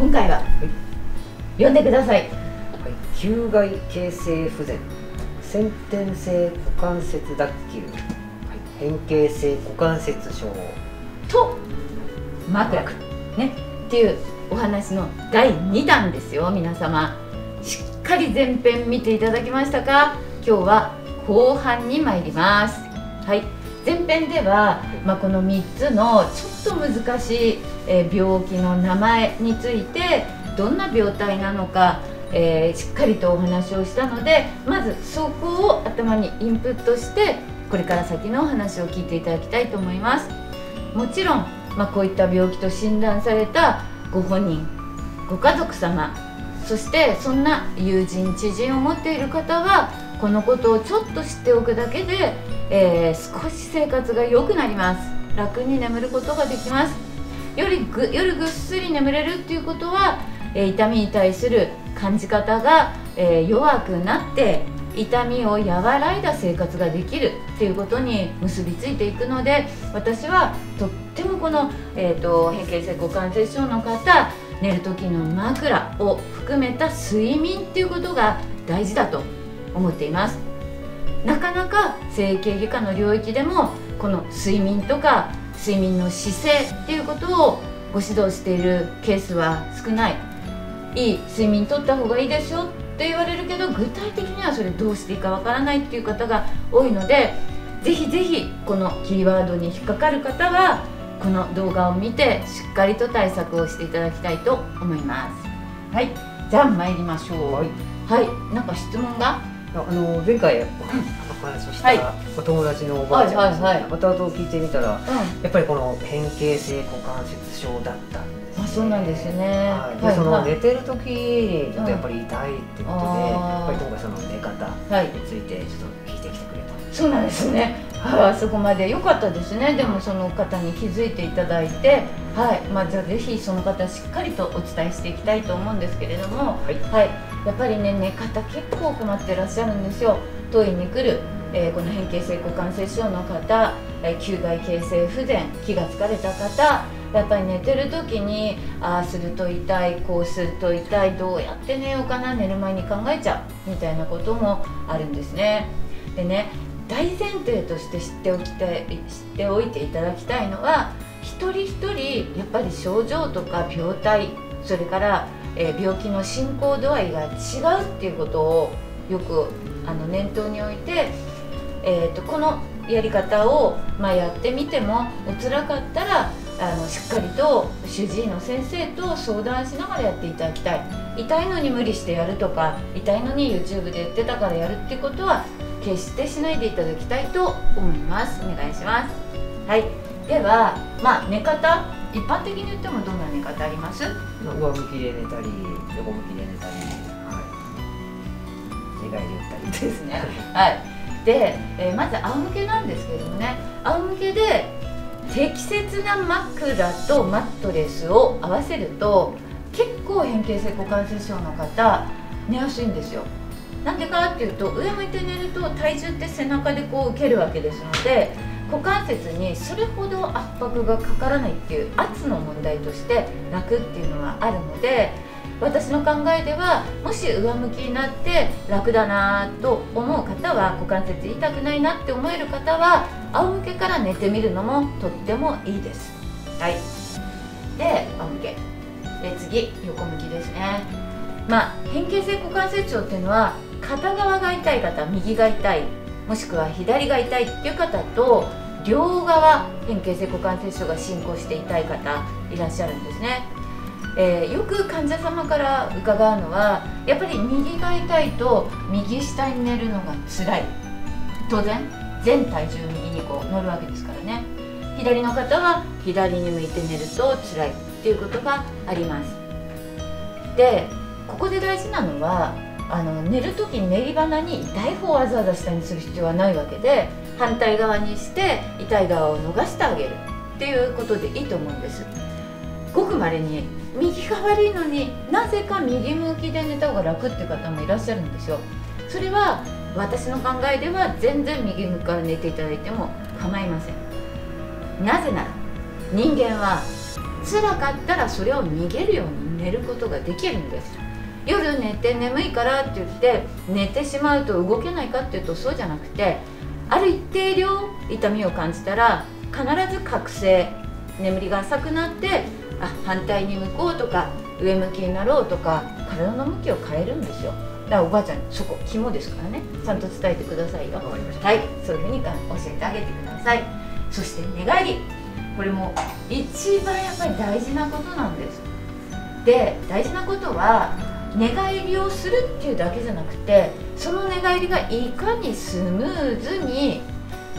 今回は読んでください。球外形成不全、先天性股関節脱臼、変形性股関節症と枕ねっていうお話の第2弾ですよ。皆様しっかり前編見ていただきましたか？今日は後半に参ります。はい、前編では、この3つのちょっと難しい、病気の名前についてどんな病態なのか、しっかりとお話をしたので、まずそこを頭にインプットしてこれから先のお話を聞いていただきたいと思います。もちろん、こういった病気と診断されたご本人、ご家族様、そしてそんな友人知人を持っている方はこのことをちょっと知っておくだけで、少し生活が良くなります。楽に眠ることができます。夜ぐっすり眠れるっていうことは、痛みに対する感じ方が、弱くなって痛みを和らいだ生活ができるっていうことに結びついていくので、私はとってもこの、変形性股関節症の方、寝る時の枕を含めた睡眠っていうことが大事だと思っています。なかなか整形外科の領域でもこの睡眠とか睡眠の姿勢っていうことをご指導しているケースは少ない。いい睡眠とった方がいいですよって言われるけど、具体的にはそれどうしていいかわからないっていう方が多いので、ぜひぜひこのキーワードに引っかかる方はこの動画を見てしっかりと対策をしていただきたいと思います。はい、じゃあ参りましょう。はい、なんか質問が前回お話ししたお友達のおばあちゃんですね。また後聞いてみたら、やっぱりこの変形性股関節症だったんですね。そうなんですね。でその寝てる時にちょっとやっぱり痛いってことで、やっぱり今回その寝方についてちょっと聞いてきてくれた。そうなんですね。そこまで良かったですね。でもその方に気づいていただいて、じゃあぜひその方しっかりとお伝えしていきたいと思うんですけれども、やっぱりね、寝方結構困ってらっしゃるんですよ。当院に来る、この変形性股関節症の方、球外形成不全、気が疲れた方、やっぱり寝てる時にああすると痛い、こうすると痛い、どうやって寝ようかな、寝る前に考えちゃうみたいなこともあるんですね。でね、大前提として知っておいていただきたいのは、一人一人やっぱり症状とか病態、それから病気の進行度合いが違うっていうことをよく念頭に置いて、このやり方をやってみてもお辛かったらしっかりと主治医の先生と相談しながらやっていただきたい。痛いのに無理してやるとか、痛いのに YouTube で言ってたからやるっていうことは決してしないでいただきたいと思います。お願いします。はい、では、寝方、一般的に言ってもどんな寝方あります？上向きで寝たり、横向きで寝たり、寝返り打ったりですね。で、まず仰向けなんですけれどもね、仰向けで適切な枕とマットレスを合わせると結構変形性股関節症の方寝やすいんですよ。なんでかっていうと、上向いて寝ると体重って背中でこう受けるわけですので、股関節にそれほど圧迫がかからないっていう圧の問題として楽っていうのはあるので、私の考えではもし上向きになって楽だなと思う方は、股関節痛くないなって思える方は仰向けから寝てみるのもとってもいいです。で、仰向けで、次横向きですね。変形性股関節症っていうのは片側が痛い方、右が痛い、もしくは左が痛いっていう方と、両側変形性股関節症が進行して痛い方いらっしゃるんですね。よく患者様から伺うのは、やっぱり右が痛いと右下に寝るのが辛い。当然全体重右にこう乗るわけですからね。左の方は左に向いて寝ると辛いっていうことがあります。で、ここで大事なのは、寝る時に寝り鼻に痛い方をわざわざ下にする必要はないわけで、反対側にして痛い側を逃してあげるっていうことでいいと思うんです。ごくまれに右が悪いのになぜか右向きで寝た方が楽っていう方もいらっしゃるんですよ。それは私の考えでは全然右向きから寝ていただいても構いません。なぜなら人間は辛かったらそれを逃げるように寝ることができるんです。夜寝て眠いからって言って寝てしまうと動けないかっていうとそうじゃなくて、ある一定量痛みを感じたら必ず覚醒、眠りが浅くなって、反対に向こうとか上向きになろうとか体の向きを変えるんですよ。だからおばあちゃんそこ肝ですからね、ちゃんと伝えてくださいよ。はい、そういうふうに教えてあげてください。そして寝返り、これも一番やっぱり大事なことなんです。で、大事なことは寝返りをするっていうだけじゃなくて、その寝返りがいかにスムーズに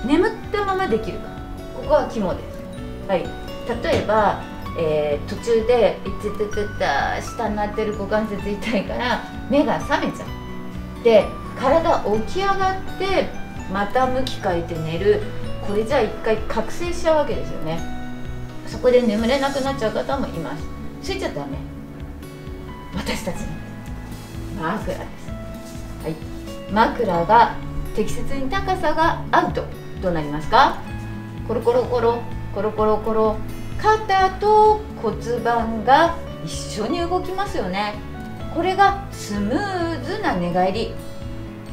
眠ったままできるか、ここは肝です。はい、例えば、途中で「いつつつった下になってる股関節痛いから目が覚めちゃう」で体起き上がってまた向き変えて寝る、これじゃあ一回覚醒しちゃうわけですよね。そこで眠れなくなっちゃう方もいます。ついちゃダメ。私たちの枕です。はい、枕が適切に高さが合うとどうなりますか？コロコロコロコロコロコロ、肩と骨盤が一緒に動きますよね。これがスムーズな寝返り。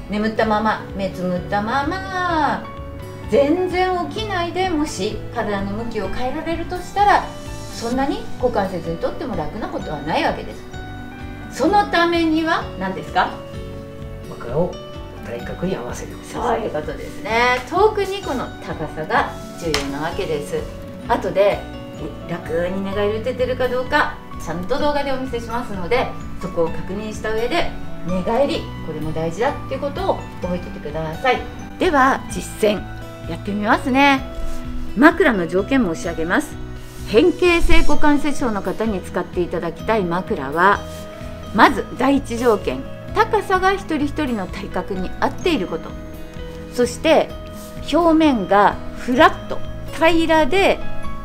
眠ったまま、目つむったまま全然起きないで、もし体の向きを変えられるとしたら、そんなに股関節にとっても楽なことはないわけです。そのためには何ですか？枕を体格に合わせる。そういうことですね。特にこの高さが重要なわけです。後で楽に寝返り打ててるかどうかちゃんと動画でお見せしますので、そこを確認した上で寝返り、これも大事だっていうことを覚えててください。では実践やってみますね。枕の条件申し上げます。変形性股関節症の方に使っていただきたい枕は、まず第一条件、高さが一人一人の体格に合っていること、そして表面がフラット平らで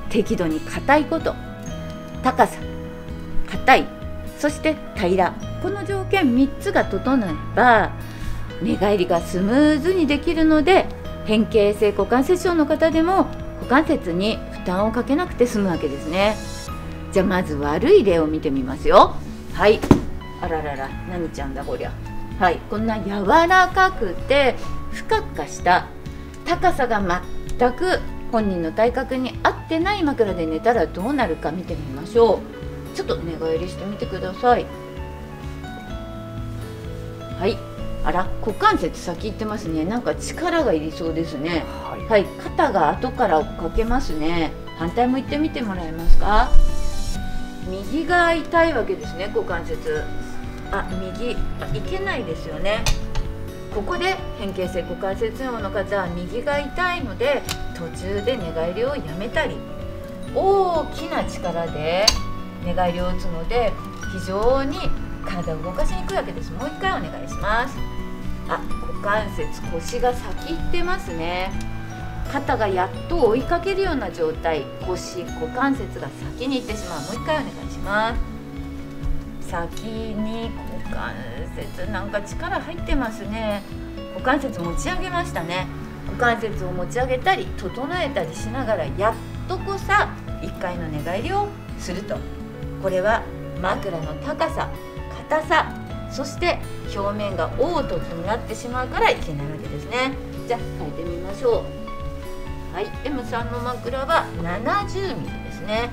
適度に硬いこと。高さ、硬い、そして平ら、この条件3つが整えば寝返りがスムーズにできるので、変形性股関節症の方でも股関節に負担をかけなくて済むわけですね。じゃあまず悪い例を見てみますよ。はい、あららら、何ちゃんだこりゃ。はい、こんな柔らかくてふかふかした高さが全く本人の体格に合ってない枕で寝たらどうなるか見てみましょう。ちょっと寝返りしてみてください。はい、あら、股関節先行ってますね。なんか力がいりそうですね。はい、肩が後から追っかけますね。反対も行ってみてもらえますか？右が痛いわけですね、股関節。右、いけないですよね。ここで変形性股関節症の方は右が痛いので途中で寝返りをやめたり、大きな力で寝返りを打つので非常に体を動かしにくいわけです。もう一回お願いします。股関節、腰が先行ってますね。肩がやっと追いかけるような状態、腰、股関節が先に行ってしまう。もう一回お願いします。先に股関節、なんか力入ってますね。股関節持ち上げましたね。股関節を持ち上げたり整えたりしながらやっとこさ1回の寝返りをすると、これは枕の高さ、硬さ、そして表面が凹凸になってしまうからいけないわけですね。じゃあ変えてみましょう。はい、M さんの枕は70ミリですね。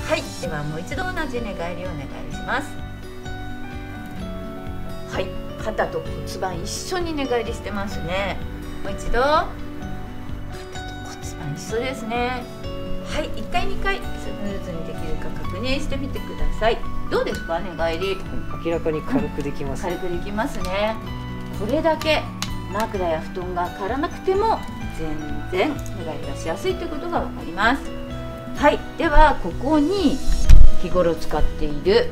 はい、ではもう一度同じ寝返りをお願いします。はい、肩と骨盤一緒に寝返りしてますね。もう一度、肩と骨盤一緒ですね。はい、1回2回スムーズにできるか確認してみてください。どうですか、寝返り。明らかに軽くできます、軽くできますね。これだけ枕や布団が変わらなくても全然寝返りがしやすいということが分かります。はい、ではここに日頃使っている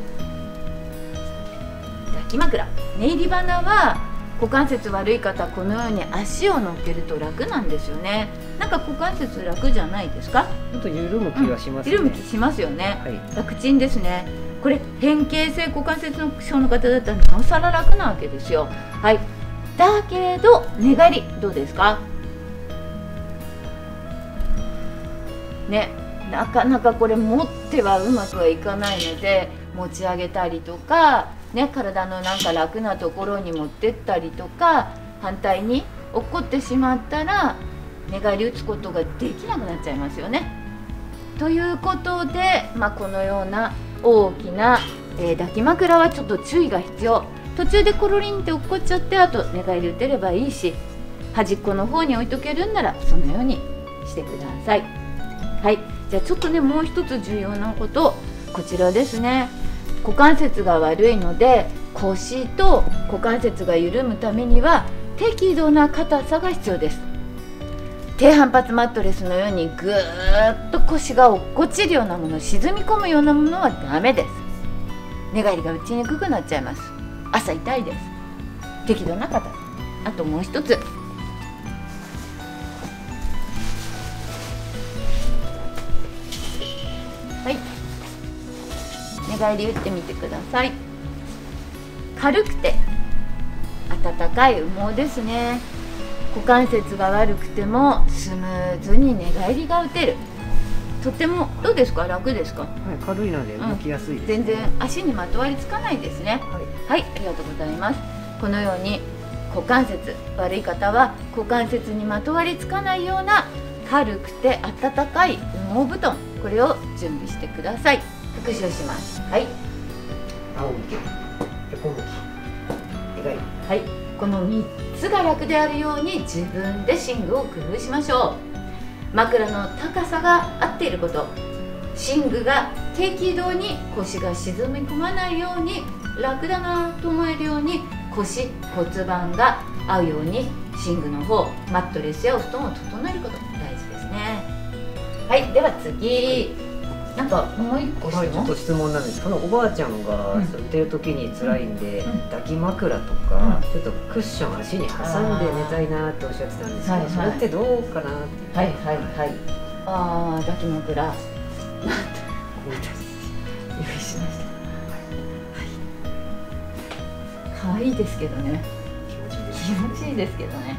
抱き枕、寝入り鼻は股関節悪い方、このように足を乗っけると楽なんですよね。なんか股関節楽じゃないですか？ちょっと緩む気がしますね。緩む気しますよね。はい、楽ちんですね。これ変形性股関節症の方だったらなおさら楽なわけですよ。はい、だけど寝返りどうですかね。なかなかこれ持ってはうまくはいかないので、持ち上げたりとか、ね、体のなんか楽なところに持ってったりとか、反対に落っこってしまったら寝返り打つことができなくなっちゃいますよね。ということで、このような大きな、抱き枕はちょっと注意が必要。途中でコロリンって落っこっちゃって、あと寝返り打てればいいし、端っこの方に置いとけるんならそのようにしてください。はい、じゃあちょっとね、もう一つ重要なこと、こちらですね。股関節が悪いので、腰と股関節が緩むためには適度な硬さが必要です。低反発マットレスのようにぐーっと腰が落っこちるようなもの、沈み込むようなものはダメです。寝返りが打ちにくくなっちゃいます。朝痛いです。適度な硬さ。あともう一つ、はい、寝返り打ってみてください。軽くて温かい羽毛ですね。股関節が悪くてもスムーズに寝返りが打てる。とても、どうですか、楽ですか？はい、軽いので動きやすいです、全然足にまとわりつかないですね。はい、ありがとうございます。このように股関節悪い方は股関節にまとわりつかないような軽くて温かい羽毛布団、これを準備してください。復習します。はい、仰向け、横向き、寝返り。はい、この3つが楽であるように自分で寝具を工夫しましょう。枕の高さが合っていること、寝具が適度に腰が沈み込まないように、楽だなと思えるように腰骨盤が合うように寝具の方、マットレスやお布団を整えること大事ですね。はい、では次、なんかもう一個質問、ちょっと質問なんです。このおばあちゃんが寝てる時に辛いんで、抱き枕とか、ちょっとクッション足に挟んで寝たいなっておっしゃってたんですけど、それってどうかなって。はいはいはい。ああ、抱き枕。なんと用意しました。可愛いですけどね。気持ちいいですけどね。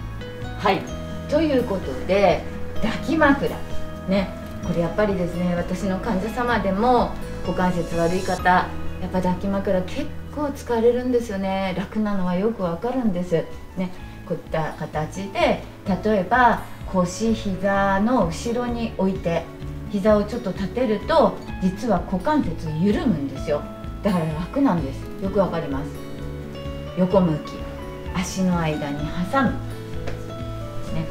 はい。ということで抱き枕ね。これやっぱりですね、私の患者様でも股関節悪い方、やっぱ抱き枕結構疲れるんですよね。楽なのはよくわかるんですね。こういった形で、例えば腰、膝の後ろに置いて膝をちょっと立てると、実は股関節緩むんですよ。だから楽なんです。よくわかります。横向き、足の間に挟む、ね、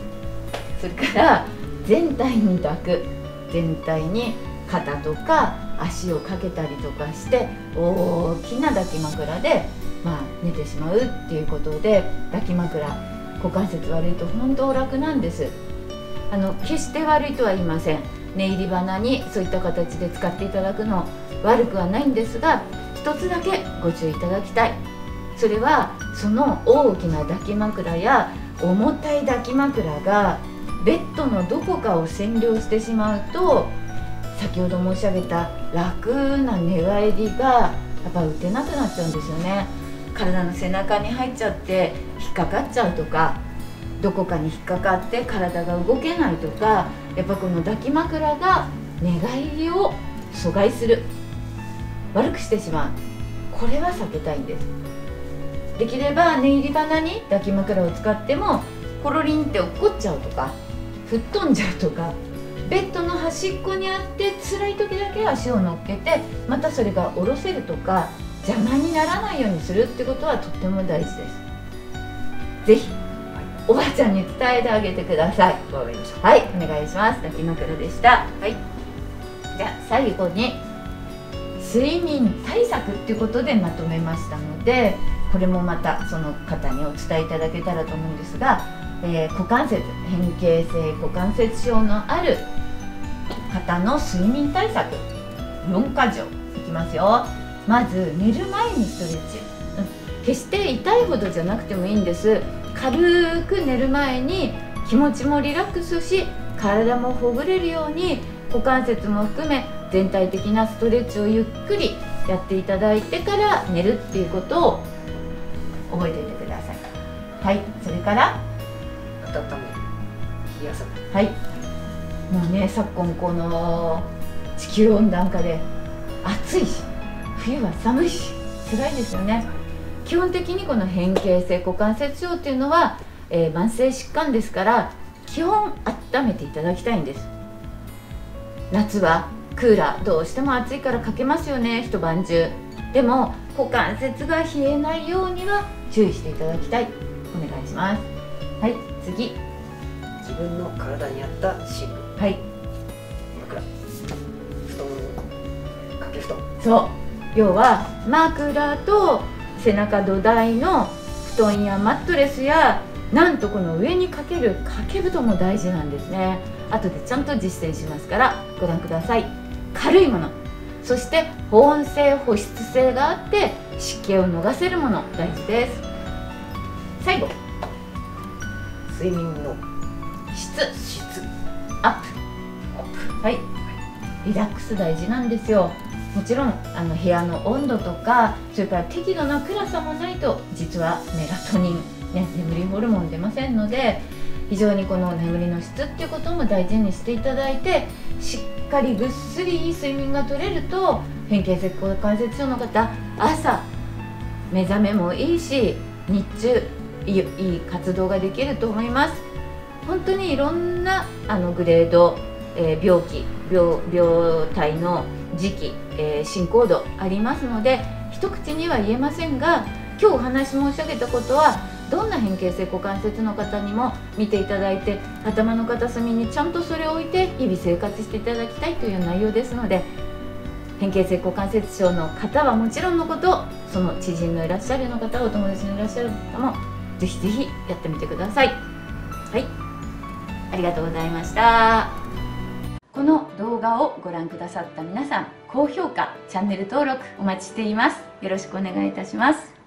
それから全体に抱く、全体に肩とか足をかけたりとかして大きな抱き枕で、寝てしまうっていうことで、抱き枕股関節悪いと本当楽なんです。決して悪いとは言いません。寝入り鼻にそういった形で使っていただくの悪くはないんですが、一つだけご注意いただきたい。それはその大きな抱き枕や重たい抱き枕がベッドのどこかを占領してしまうと、先ほど申し上げた楽な寝返りがやっぱ打てなくなっちゃうんですよね。体の背中に入っちゃって引っかかっちゃうとか、どこかに引っかかって体が動けないとか、やっぱこの抱き枕が寝返りを阻害する、悪くしてしまう、これは避けたいんです。できれば寝入り鼻に抱き枕を使ってもコロリンって落っこっちゃうとか、吹っ飛んじゃうとか、ベッドの端っこにあって辛い時だけ足を乗っけて、またそれが下ろせるとか、邪魔にならないようにするってことはとっても大事です。ぜひおばあちゃんに伝えてあげてください。わかりました。はい、お願いします。抱き枕でした。はい、じゃあ最後に睡眠対策っていうことでまとめましたので、これもまたその方にお伝えいただけたらと思うんですが、股関節、変形性股関節症のある方の睡眠対策4か条いきますよ。まず寝る前にストレッチ、決して痛いほどじゃなくてもいいんです。軽く寝る前に気持ちもリラックスし、体もほぐれるように股関節も含め全体的なストレッチをゆっくりやっていただいてから寝るっていうことを覚えておいてください。はい、それから温める、冷やさない。はい、もうね、昨今この地球温暖化で暑いし冬は寒いし辛いですよね。基本的にこの変形性股関節症っていうのは、慢性疾患ですから基本温めていただきたいんです。夏はクーラーどうしても暑いからかけますよね、一晩中。でも股関節が冷えないようには注意していただきたい。お願いします。はい、次。自分の体に合った寝具。はい。枕、布団、掛け布団。そう、要は枕と背中土台の布団やマットレスや、なんとこの上にかける掛け布団も大事なんですね。後でちゃんと実践しますからご覧ください。軽いもの、そして保温性保湿性があって湿気を逃せるもの、大事です。最後、睡眠の質アッアップ。はい、リラックス大事なんですよ。もちろん部屋の温度とか、それから適度な暗さもないと実はメラトニン、眠りホルモン出ませんので、非常にこの眠りの質っていうことも大事にしていただいて、しっかりぐっすりいい睡眠が取れると、変形性股関節症の方、朝目覚めもいいし、日中いい活動ができると思います。本当にいろんなグレード、病気、病態の時期、進行度ありますので、一口には言えませんが、今日お話申し上げたことはどんな変形性股関節の方にも見ていただいて、頭の片隅にちゃんとそれを置いて日々生活していただきたいという内容ですので、変形性股関節症の方はもちろんのこと、その知人のいらっしゃるような方、お友達のいらっしゃる方もぜひぜひやってみてください。はい、ありがとうございました。この動画をご覧くださった皆さん、高評価、チャンネル登録お待ちしています。よろしくお願いいたします。